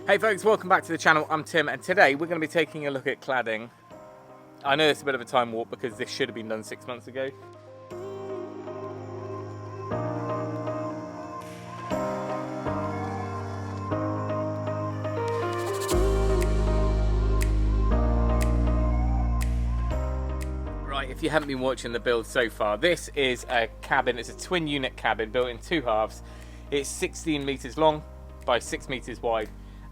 Hey folks, welcome back to the channel. I'm Tim and today we're going to be taking a look at cladding. I know it's a bit of a time warp because this should have been done 6 months ago. Right, if you haven't been watching the build so far, this is a cabin. It's a twin unit cabin built in 2 halves. It's 16 metres long by 6 metres wide.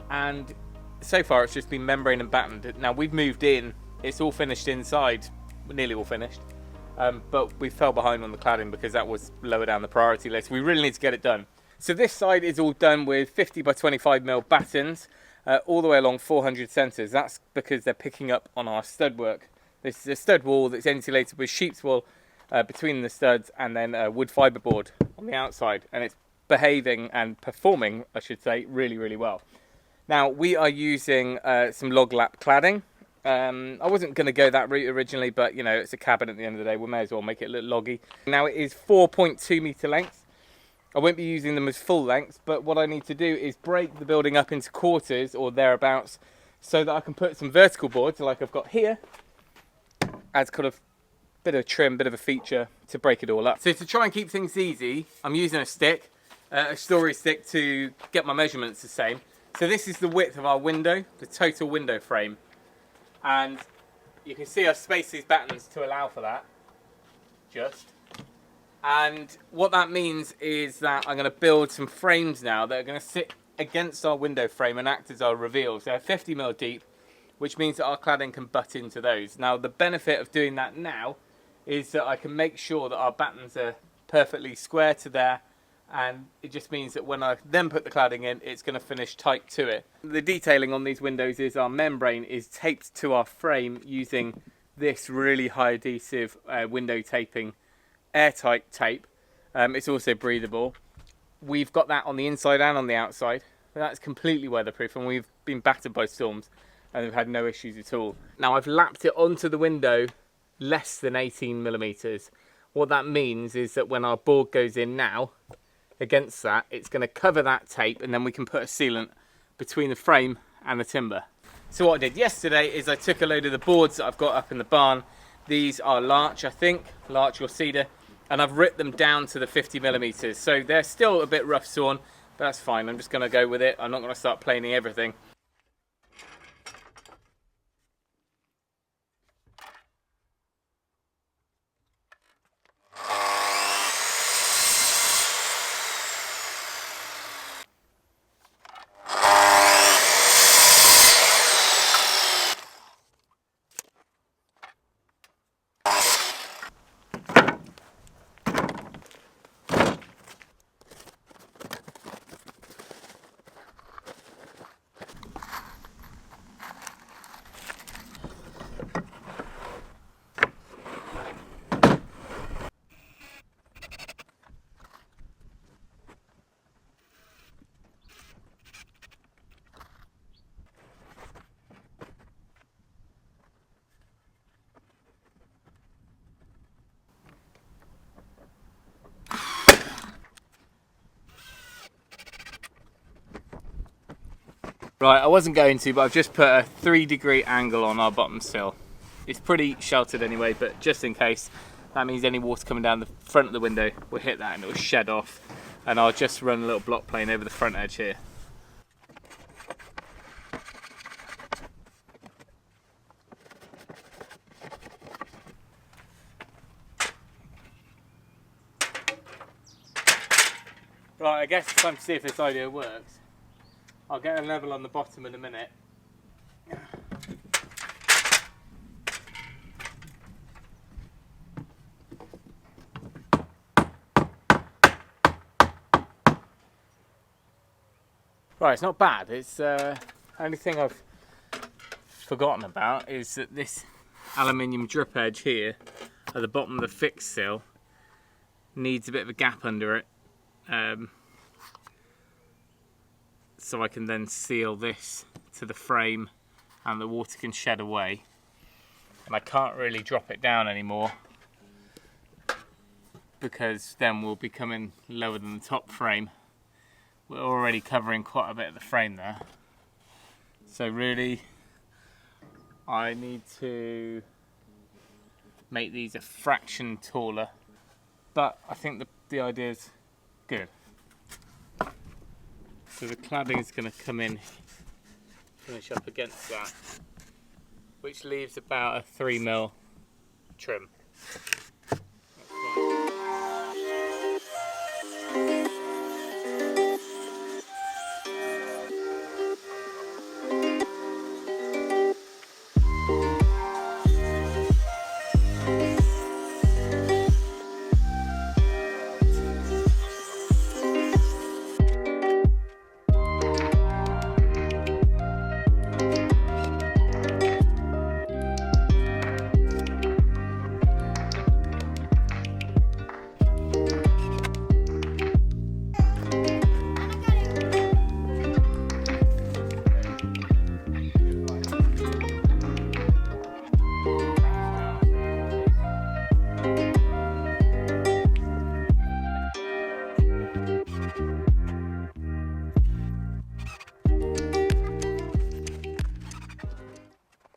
And so far it's just been membrane and battened. Now we've moved in, it's all finished inside, nearly all finished, but we fell behind on the cladding because that was lower down the priority list. We really need to get it done. So this side is all done with 50 by 25mm battens, all the way along 400 centres. That's because they're picking up on our stud work. This is a stud wall that's insulated with sheep's wool between the studs and then wood fibre board on the outside, and it's behaving and performing, I should say, really, really well. Now, we are using some log lap cladding. I wasn't going to go that route originally, but, you know, it's a cabin at the end of the day. We may as well make it look loggy. Now, it is 4.2 metre lengths. I won't be using them as full lengths, but what I need to do is break the building up into quarters or thereabouts so that I can put some vertical boards, like I've got here, as kind of bit of a trim, bit of a feature to break it all up. So to try and keep things easy, I'm using a stick, a story stick, to get my measurements the same. So this is the width of our window, the total window frame. And you can see I've spaced these battens to allow for that, just. And what that means is that I'm going to build some frames now that are going to sit against our window frame and act as our reveals. They're 50mm deep, which means that our cladding can butt into those. Now the benefit of doing that now is that I can make sure that our battens are perfectly square to there, and it just means that when I then put the cladding in, it's going to finish tight to it. The detailing on these windows is our membrane is taped to our frame using this really high adhesive window taping airtight tape. It's also breathable. We've got that on the inside and on the outside. That's completely weatherproof, and we've been battered by storms and we've had no issues at all. Now I've lapped it onto the window less than 18mm. What that means is that when our board goes in now, against that, it's going to cover that tape, and then we can put a sealant between the frame and the timber. So what I did yesterday is I took a load of the boards that I've got up in the barn. These are larch, I think, larch or cedar, and I've ripped them down to the 50mm. So they're still a bit rough sawn, but that's fine. I'm just going to go with it. I'm not going to start planing everything. Right, I wasn't going to, but I've just put a 3-degree angle on our bottom sill. It's pretty sheltered anyway, but just in case, that means any water coming down the front of the window will hit that and it will shed off. And I'll just run a little block plane over the front edge here. Right, I guess it's time to see if this idea works. I'll get a level on the bottom in a minute. Right, it's not bad. It's only thing I've forgotten about is that this aluminium drip edge here at the bottom of the fixed sill needs a bit of a gap under it. So I can then seal this to the frame and the water can shed away. And I can't really drop it down anymore because then we'll be coming lower than the top frame. We're already covering quite a bit of the frame there. So really, I need to make these a fraction taller, but I think the idea is good. So the cladding is going to come in, finish up against that, which leaves about a 3mm trim.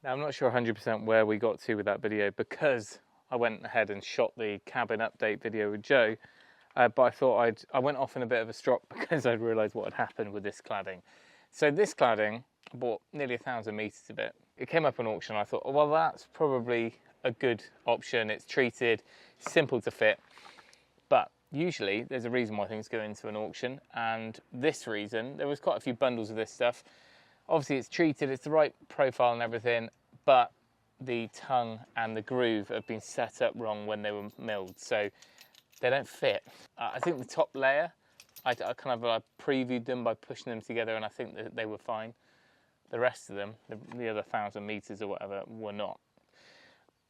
Now, I'm not sure 100% where we got to with that video because I went ahead and shot the cabin update video with Joe, but I thought I went off in a bit of a strop because I'd realised what had happened with this cladding. So this cladding, I bought nearly 1,000 metres of it. It came up on auction. I thought, oh, well, that's probably a good option. It's treated, simple to fit, but usually there's a reason why things go into an auction, and this reason, there was quite a few bundles of this stuff. Obviously it's treated, it's the right profile and everything, but the tongue and the groove have been set up wrong when they were milled, so they don't fit. I think the top layer, I kind of previewed them by pushing them together, and I think that they were fine. The rest of them, the other 1,000 metres or whatever, were not.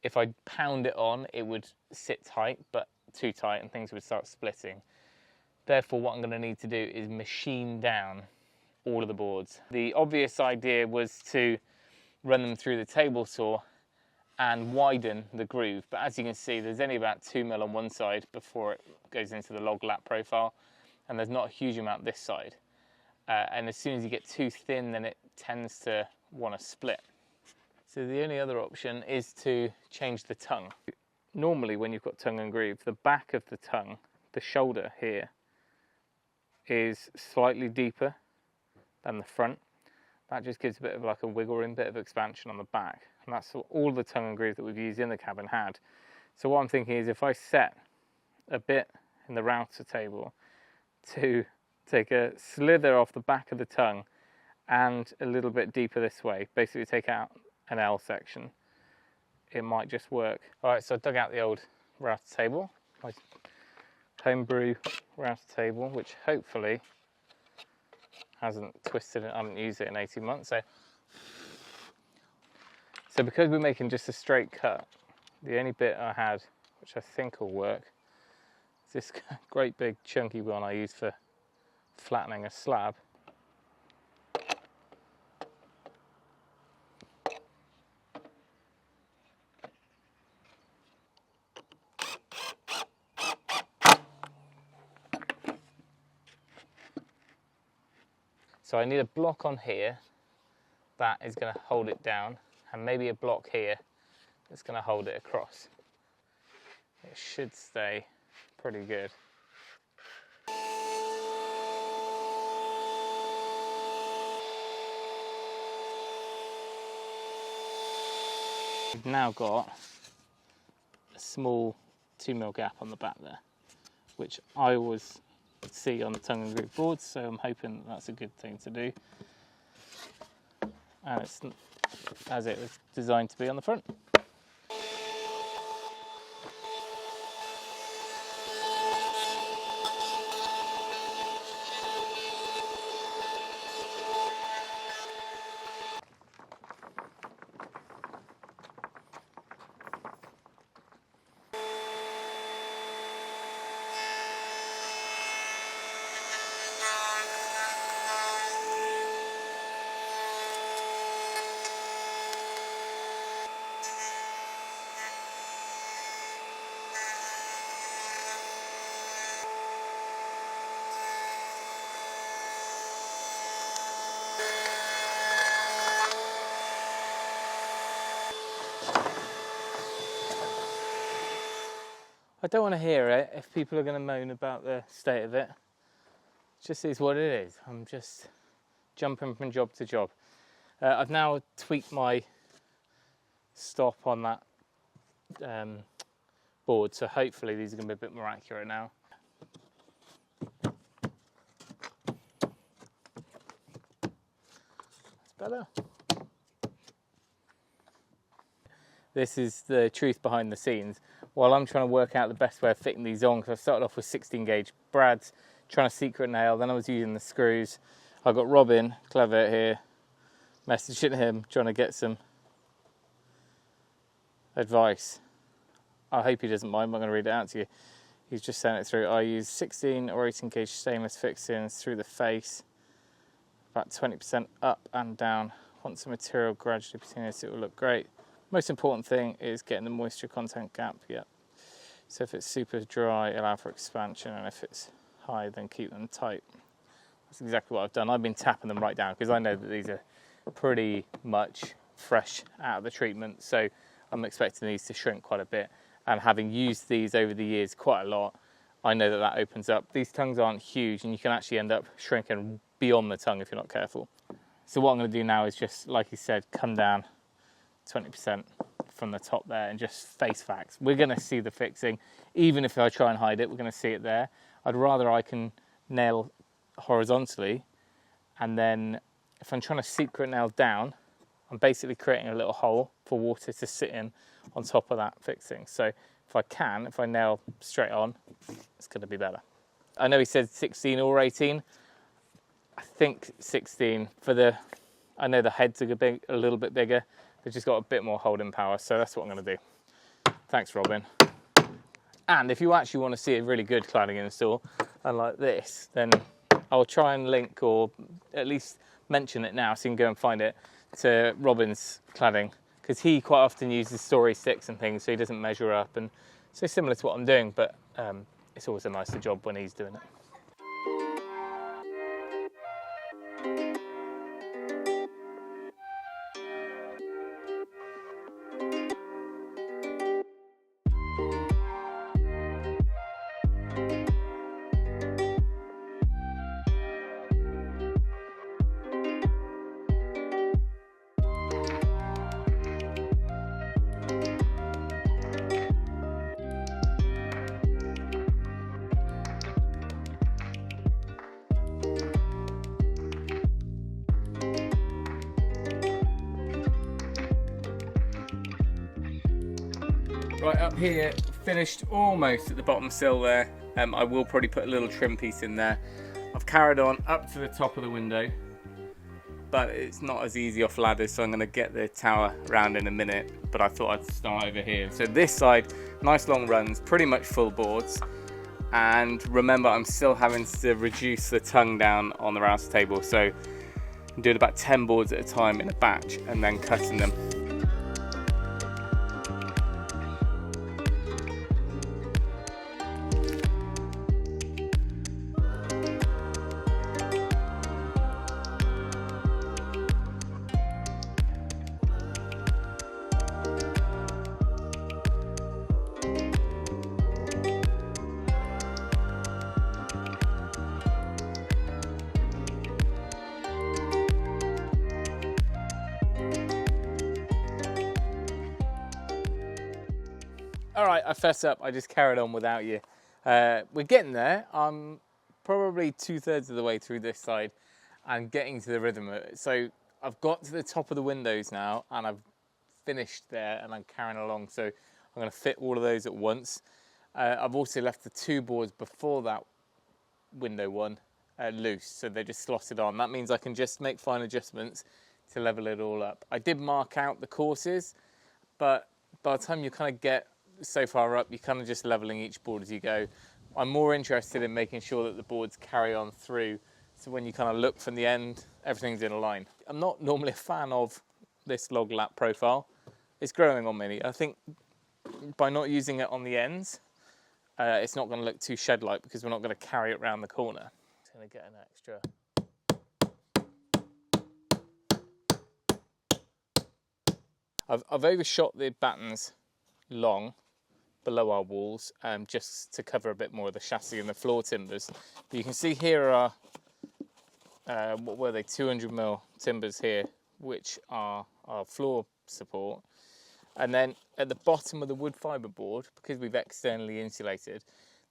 If I pound it on, it would sit tight, but too tight, and things would start splitting. Therefore, what I'm going to need to do is machine down all of the boards. The obvious idea was to run them through the table saw and widen the groove, but as you can see, there's only about 2mm on one side before it goes into the log lap profile, and there's not a huge amount this side. And as soon as you get too thin, then it tends to want to split. So the only other option is to change the tongue. Normally when you've got tongue and groove, the back of the tongue, the shoulder here, is slightly deeper than the front. That just gives a bit of like a wiggle room, bit of expansion on the back. And that's all the tongue and groove that we've used in the cabin had. So what I'm thinking is if I set a bit in the router table to take a slither off the back of the tongue and a little bit deeper this way, basically take out an L section, it might just work. All right, so I dug out the old router table, my homebrew router table, which hopefully hasn't twisted it. I haven't used it in 18 months. So because we're making just a straight cut, the only bit I had, which I think will work, is this great big chunky one I use for flattening a slab. So I need a block on here that is going to hold it down, and maybe a block here that's going to hold it across. It should stay pretty good. We've now got a small 2mm gap on the back there, which I always see on the tongue and groove boards, so I'm hoping that's a good thing to do. And it's as it was designed to be on the front. I don't want to hear it if people are going to moan about the state of it. It just is what it is. I'm just jumping from job to job. I've now tweaked my stop on that board, so hopefully these are going to be a bit more accurate now. That's better. This is the truth behind the scenes. While I'm trying to work out the best way of fitting these on, because I started off with 16 gauge brads, trying to secret nail, then I was using the screws. I got Robin, clever here, messaging him, trying to get some advice. I hope he doesn't mind, I'm going to read it out to you. He's just sent it through. I use 16 or 18 gauge stainless fixings through the face, about 20% up and down. Once the material gradually continues, it will look great. Most important thing is getting the moisture content gap. Yep. So if it's super dry, allow for expansion, and if it's high, then keep them tight. That's exactly what I've done. I've been tapping them right down because I know that these are pretty much fresh out of the treatment, so I'm expecting these to shrink quite a bit. And having used these over the years quite a lot, I know that that opens up. These tongues aren't huge, and you can actually end up shrinking beyond the tongue if you're not careful. So what I'm going to do now is just, like he said, come down 20% from the top there and just face facts. We're going to see the fixing. Even if I try and hide it, we're going to see it there. I'd rather I can nail horizontally, and then if I'm trying to secret nail down, I'm basically creating a little hole for water to sit in on top of that fixing. So if I nail straight on, it's going to be better. I know he said 16 or 18. I think 16 I know the heads are a little bit bigger. They've just got a bit more holding power, so that's what I'm going to do. Thanks, Robin. And if you actually want to see a really good cladding install, unlike this, then I'll try and link, or at least mention it now so you can go and find it, to Robin's cladding, because he quite often uses story sticks and things, so he doesn't measure up, and so similar to what I'm doing, but it's always a nicer job when he's doing it. Right, up here, finished almost at the bottom sill there. I will probably put a little trim piece in there. I've carried on up to the top of the window, but it's not as easy off ladders, so I'm going to get the tower round in a minute, but I thought I'd start over here. So this side, nice long runs, pretty much full boards, and remember I'm still having to reduce the tongue down on the rouse table, so I'm doing about 10 boards at a time in a batch and then cutting them. Alright, I fess up, I just carried on without you. We're getting there. I'm probably 2/3 of the way through this side and getting to the rhythm of it. So I've got to the top of the windows now and I've finished there and I'm carrying along. So I'm going to fit all of those at once. I've also left the 2 boards before that window one loose, so they're just slotted on. That means I can just make fine adjustments to level it all up. I did mark out the courses, but by the time you kind of get so far up, you're kind of just leveling each board as you go. I'm more interested in making sure that the boards carry on through, so when you kind of look from the end, everything's in a line. I'm not normally a fan of this log lap profile. It's growing on me. I think by not using it on the ends, it's not going to look too shed-like because we're not going to carry it around the corner. It's going to get an extra. I've overshot the battens long below our walls, just to cover a bit more of the chassis and the floor timbers. But you can see here are what were they, 200mm timbers here, which are our floor support. And then at the bottom of the wood fibre board, because we've externally insulated,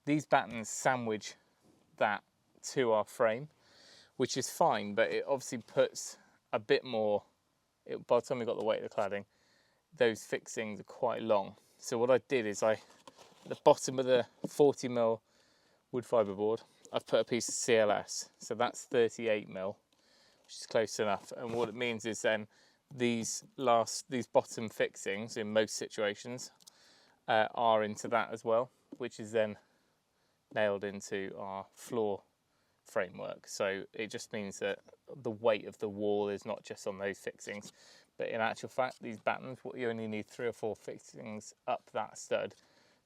these battens sandwich that to our frame, which is fine, but it obviously puts a bit more, by the time we got the weight of the cladding, those fixings are quite long. So what I did is at the bottom of the 40mm wood fibre board, I've put a piece of CLS, so that's 38mm, which is close enough. And what it means is then these bottom fixings in most situations are into that as well, which is then nailed into our floor framework. So it just means that the weight of the wall is not just on those fixings, but in actual fact, these battens, you only need 3 or 4 fixings up that stud.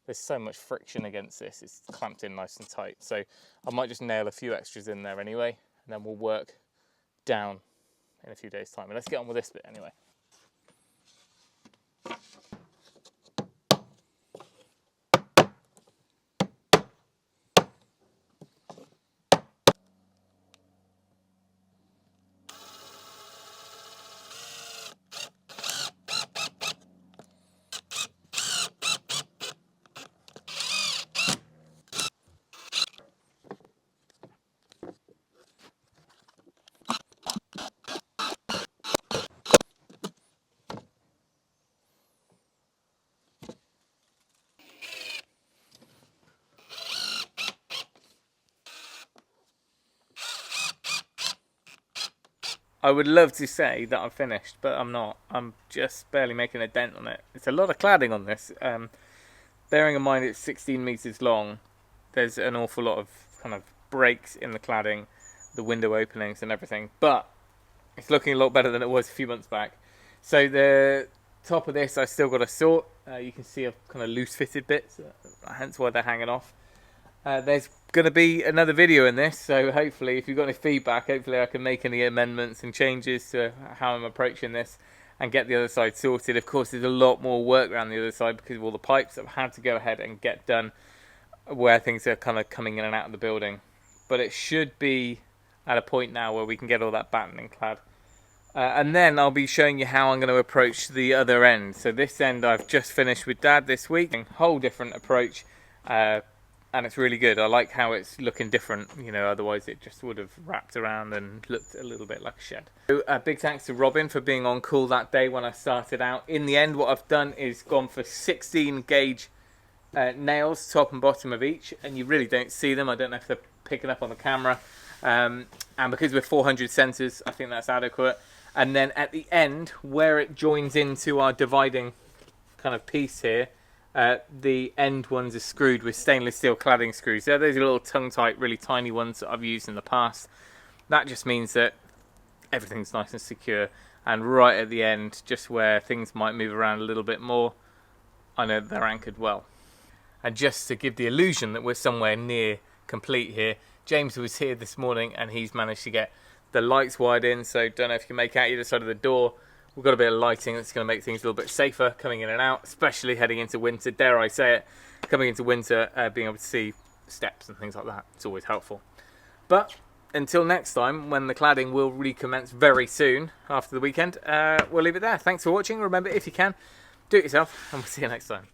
There's so much friction against this, it's clamped in nice and tight. So I might just nail a few extras in there anyway, and then we'll work down in a few days' time. And let's get on with this bit anyway. I would love to say that I'm finished, but I'm not. I'm just barely making a dent on it. It's a lot of cladding on this. Bearing in mind it's 16 metres long, there's an awful lot of kind of breaks in the cladding, the window openings and everything, but it's looking a lot better than it was a few months back. So the top of this I still got to sort. You can see I've kind of loose fitted bits, hence why they're hanging off. There's going to be another video in this, so hopefully if you've got any feedback, hopefully I can make any amendments and changes to how I'm approaching this and get the other side sorted. Of course, there's a lot more work around the other side because of all the pipes that I've had to go ahead and get done where things are kind of coming in and out of the building. But it should be at a point now where we can get all that battening clad. And then I'll be showing you how I'm going to approach the other end. So this end I've just finished with Dad this week. A whole different approach. And it's really good. I like how it's looking different, you know, otherwise it just would have wrapped around and looked a little bit like a shed. So big thanks to Robin for being on call that day when I started out. In the end, what I've done is gone for 16 gauge nails, top and bottom of each, and you really don't see them. I don't know if they're picking up on the camera. And because we're 400 centres, I think that's adequate. And then at the end, where it joins into our dividing kind of piece here, the end ones are screwed with stainless steel cladding screws. Those are little tongue-tight, really tiny ones that I've used in the past. That just means that everything's nice and secure. And right at the end, just where things might move around a little bit more, I know they're anchored well. And just to give the illusion that we're somewhere near complete here, James was here this morning and he's managed to get the lights wired in. So don't know if you can make out either side of the door. We've got a bit of lighting that's going to make things a little bit safer coming in and out, especially heading into winter. Dare I say it, coming into winter, being able to see steps and things like that, it's always helpful. But until next time, when the cladding will recommence very soon after the weekend, we'll leave it there. Thanks for watching. Remember, if you can, do it yourself, and we'll see you next time.